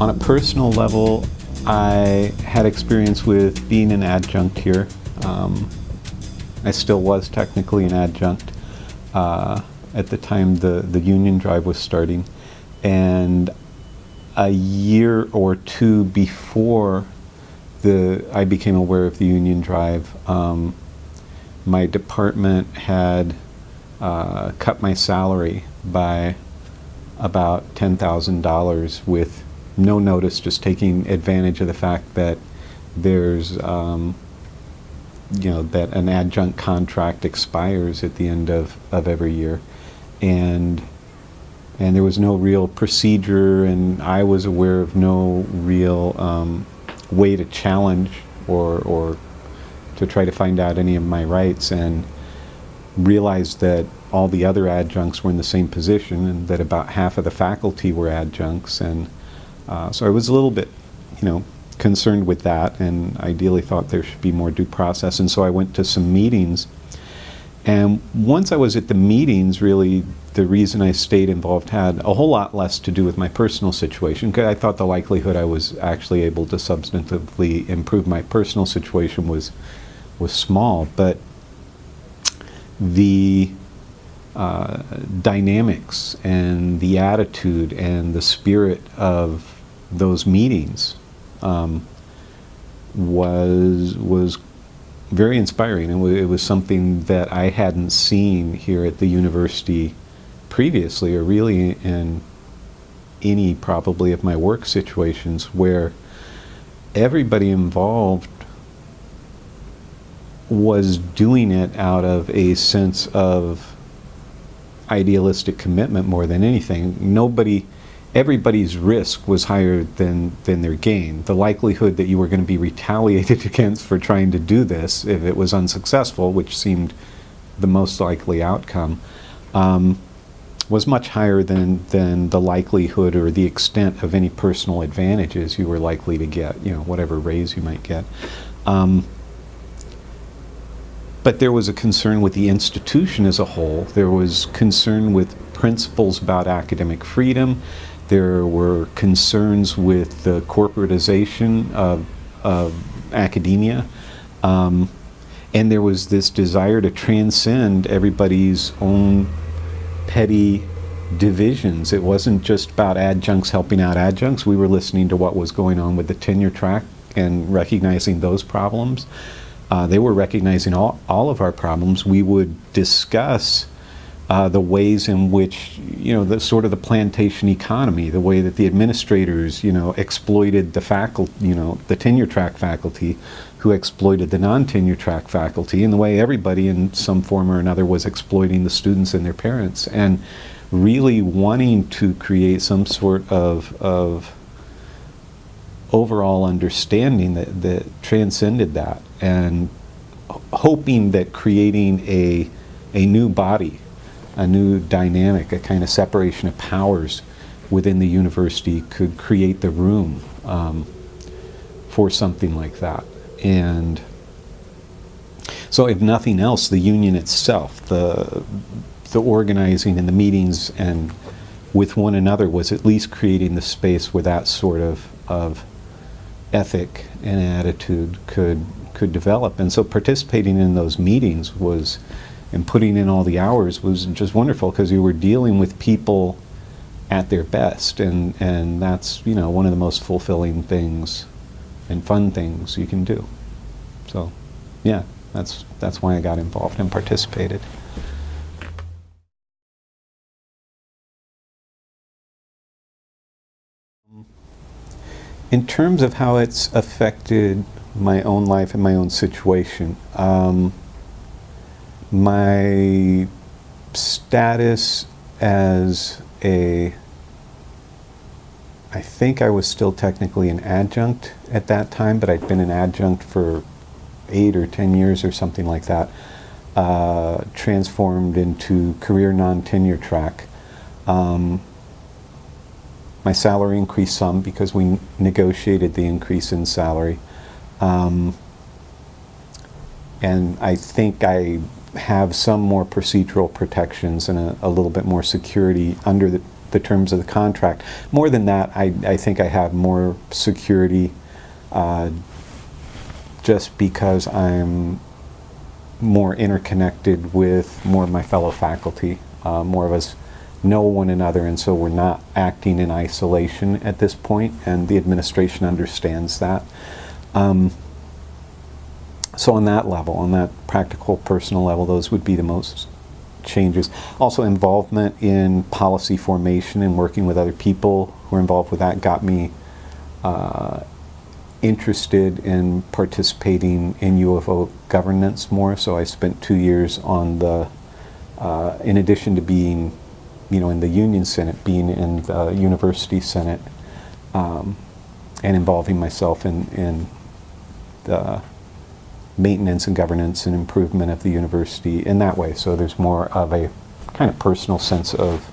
On a personal level, I had experience with being an adjunct here. I still was technically an adjunct at the time the union drive was starting. And a year or two before I became aware of the union drive, my department had cut my salary by about $10,000 with no notice, just taking advantage of the fact that there's that an adjunct contract expires at the end of every year, and there was no real procedure, and I was aware of no real way to challenge or to try to find out any of my rights, and realized that all the other adjuncts were in the same position, and that about half of the faculty were adjuncts, and so I was a little bit, concerned with that, and ideally thought there should be more due process. And so I went to some meetings, and once I was at the meetings, really the reason I stayed involved had a whole lot less to do with my personal situation, because I thought the likelihood I was actually able to substantively improve my personal situation was small, but the dynamics and the attitude and the spirit of those meetings was very inspiring, and it was something that I hadn't seen here at the university previously, or really in any probably of my work situations, where everybody involved was doing it out of a sense of idealistic commitment more than anything. Everybody's risk was higher than their gain. The likelihood that you were going to be retaliated against for trying to do this if it was unsuccessful, which seemed the most likely outcome, was much higher than the likelihood or the extent of any personal advantages you were likely to get, whatever raise you might get. But there was a concern with the institution as a whole. There was concern with principles about academic freedom. There were concerns with the corporatization of academia. And there was this desire to transcend everybody's own petty divisions. It wasn't just about adjuncts helping out adjuncts. We were listening to what was going on with the tenure track and recognizing those problems. They were recognizing all of our problems. We would discuss the ways in which, the sort of the plantation economy, the way that the administrators, exploited the faculty, the tenure track faculty, who exploited the non-tenure track faculty, and the way everybody in some form or another was exploiting the students and their parents, and really wanting to create some sort of overall understanding that transcended that, and hoping that creating a new body, a new dynamic, a kind of separation of powers within the university could create the room for something like that. And so if nothing else, the union itself, the organizing and the meetings and with one another was at least creating the space where that sort of ethic and attitude could develop. And so participating in those meetings and putting in all the hours was just wonderful, because you were dealing with people at their best, and that's one of the most fulfilling things and fun things you can do. So yeah, that's why I got involved and participated. In terms of how it's affected my own life and my own situation, my status as I think I was still technically an adjunct at that time, but I'd been an adjunct for 8 or 10 years or something like that, transformed into career non-tenure track. My salary increased some because we negotiated the increase in salary. And I think I have some more procedural protections and a little bit more security under the terms of the contract. More than that, I think I have more security just because I'm more interconnected with more of my fellow faculty. More of us know one another, and so we're not acting in isolation at this point, and the administration understands that. So on that level, on that practical, personal level, those would be the most changes. Also, involvement in policy formation and working with other people who are involved with that got me interested in participating in UFO governance more. So I spent 2 years on the, in addition to being, in the Union Senate, being in the University Senate, and involving myself in the maintenance and governance and improvement of the university in that way. So there's more of a kind of personal sense of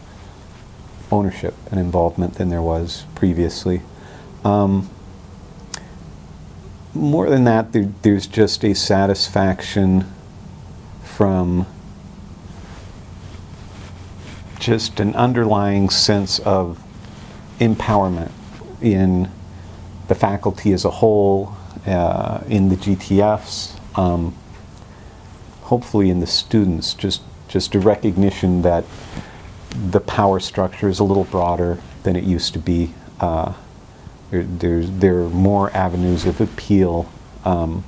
ownership and involvement than there was previously. More than that, there's just a satisfaction from just an underlying sense of empowerment in the faculty as a whole, in the GTFs, hopefully in the students, just a recognition that the power structure is a little broader than it used to be. There are more avenues of appeal, and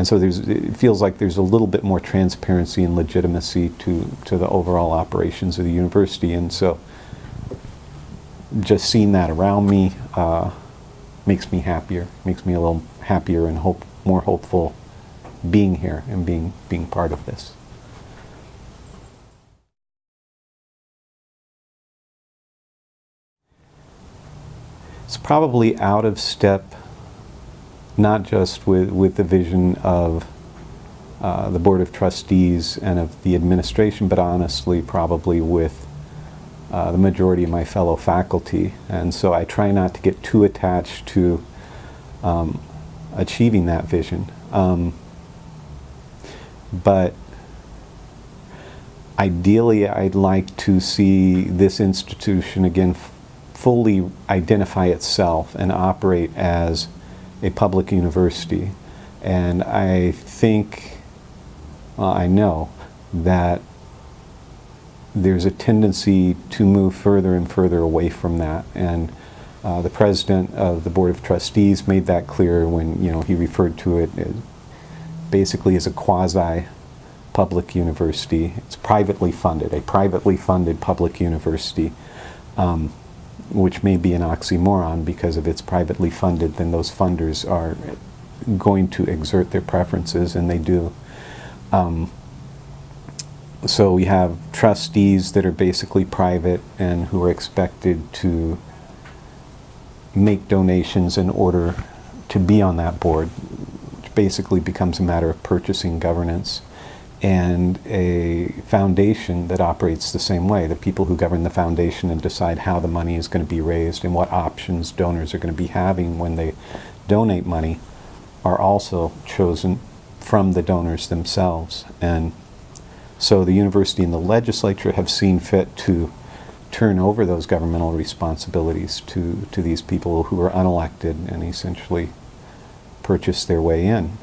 so it feels like there's a little bit more transparency and legitimacy to the overall operations of the university, and so just seeing that around me makes me happier, makes me a little happier and more hopeful being here and being part of this. It's probably out of step, not just with the vision of the Board of Trustees and of the administration, but honestly probably with the majority of my fellow faculty. And so I try not to get too attached to achieving that vision. But ideally I'd like to see this institution again fully identify itself and operate as a public university. And I think, I know that there's a tendency to move further and further away from that. And the president of the Board of Trustees made that clear when he referred to it basically as a quasi-public university. It's privately funded, a privately funded public university. Which may be an oxymoron, because if it's privately funded, then those funders are going to exert their preferences, and they do. So we have trustees that are basically private and who are expected to make donations in order to be on that board, which basically becomes a matter of purchasing governance. And a foundation that operates the same way. The people who govern the foundation and decide how the money is going to be raised and what options donors are going to be having when they donate money are also chosen from the donors themselves. And so the university and the legislature have seen fit to turn over those governmental responsibilities to these people who are unelected and essentially purchase their way in.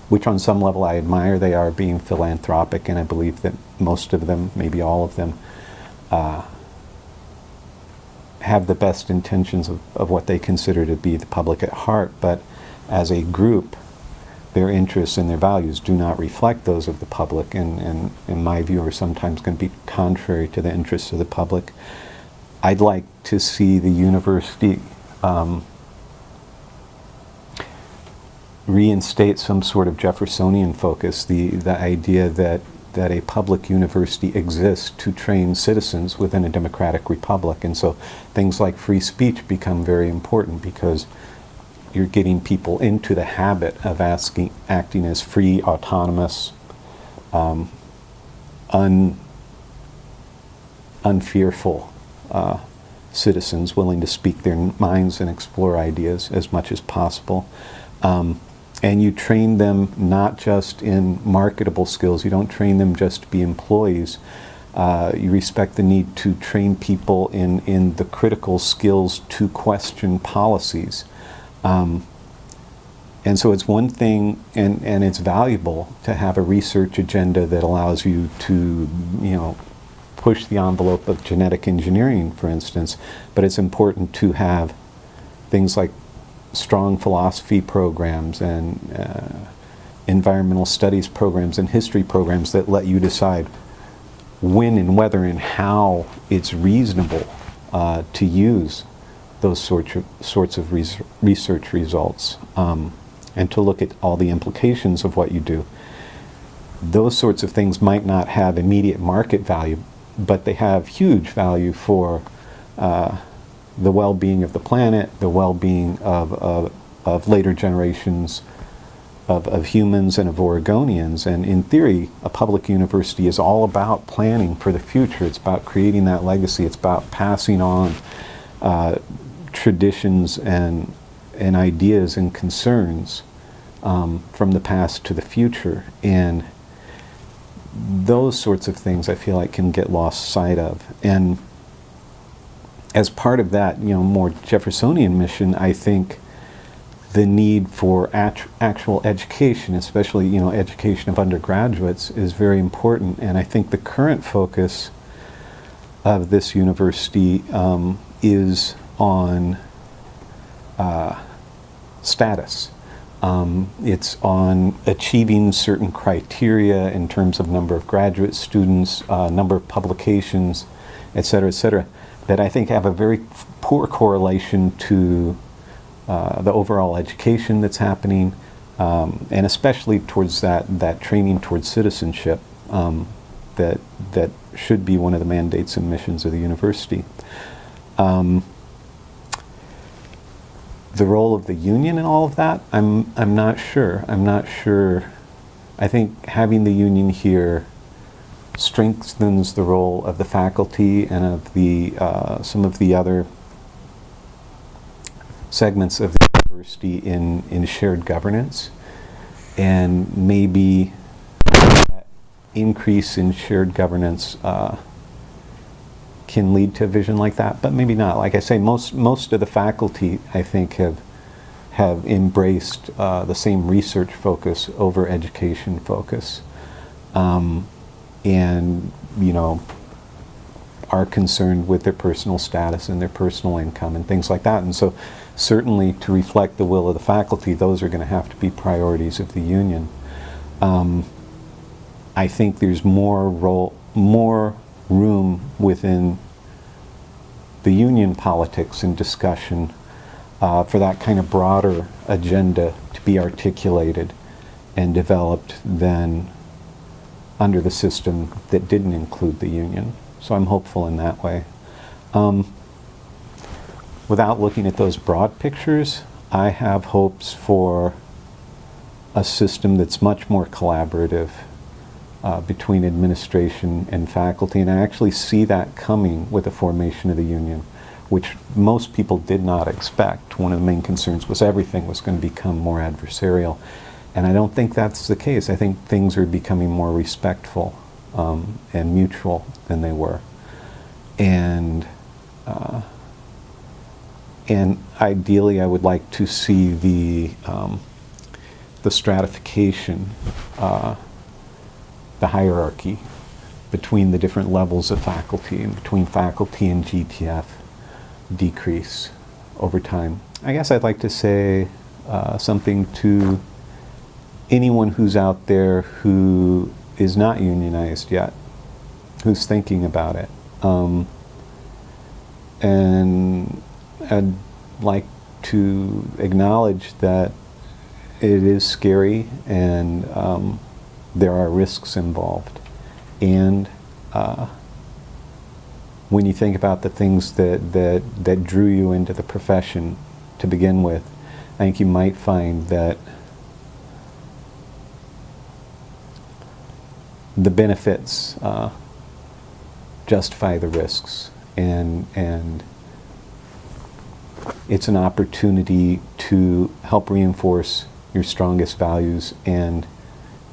Which on some level I admire. They are being philanthropic, and I believe that most of them, maybe all of them, have the best intentions of what they consider to be the public at heart, but as a group, their interests and their values do not reflect those of the public, and in my view are sometimes going to be contrary to the interests of the public. I'd like to see the university reinstate some sort of Jeffersonian focus, the idea that a public university exists to train citizens within a democratic republic. And so things like free speech become very important, because you're getting people into the habit of acting as free, autonomous, unfearful citizens willing to speak their minds and explore ideas as much as possible. And you train them not just in marketable skills, you don't train them just to be employees, You respect the need to train people in the critical skills to question policies. And so it's one thing, and it's valuable to have a research agenda that allows you to, push the envelope of genetic engineering, for instance, but it's important to have things like strong philosophy programs and environmental studies programs and history programs that let you decide when and whether and how it's reasonable to use those sorts of research results, and to look at all the implications of what you do. Those sorts of things might not have immediate market value, but they have huge value for the well-being of the planet, the well-being of later generations of humans and of Oregonians. And in theory, a public university is all about planning for the future. It's about creating that legacy. It's about passing on traditions and ideas and concerns from the past to the future. And those sorts of things I feel like can get lost sight of. And as part of that, more Jeffersonian mission, I think the need for actual education, especially, education of undergraduates, is very important. And I think the current focus of this university is on status. It's on achieving certain criteria in terms of number of graduate students, number of publications, et cetera, that I think have a very poor correlation to the overall education that's happening, and especially towards that training towards citizenship that should be one of the mandates and missions of the university. The role of the union in all of that, I'm not sure. I think having the union here strengthens the role of the faculty and of the some of the other segments of the university in shared governance, and maybe that increase in shared governance can lead to a vision like that, but maybe not. Like I say, most of the faculty, I think, have embraced the same research focus over education focus, and are concerned with their personal status and their personal income and things like that. And so certainly to reflect the will of the faculty, those are going to have to be priorities of the union. I think there's more room within the union politics and discussion for that kind of broader agenda to be articulated and developed than under the system that didn't include the union. So I'm hopeful in that way. Without looking at those broad pictures, I have hopes for a system that's much more collaborative between administration and faculty, and I actually see that coming with the formation of the union, which most people did not expect. One of the main concerns was everything was going to become more adversarial, and I don't think that's the case. I think things are becoming more respectful and mutual than they were, and ideally I would like to see the stratification, the hierarchy between the different levels of faculty and between faculty and GTF decrease over time. I guess I'd like to say something to anyone who's out there who is not unionized yet, who's thinking about it. And I'd like to acknowledge that it is scary, and there are risks involved. And when you think about the things that drew you into the profession to begin with, I think you might find that the benefits justify the risks, and it's an opportunity to help reinforce your strongest values and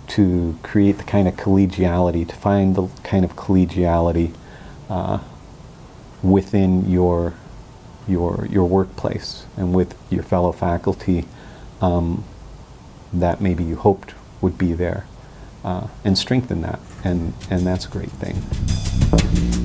to create the kind of collegiality, to find the kind of collegiality within your workplace and with your fellow faculty that maybe you hoped would be there, and strengthen that, and that's a great thing.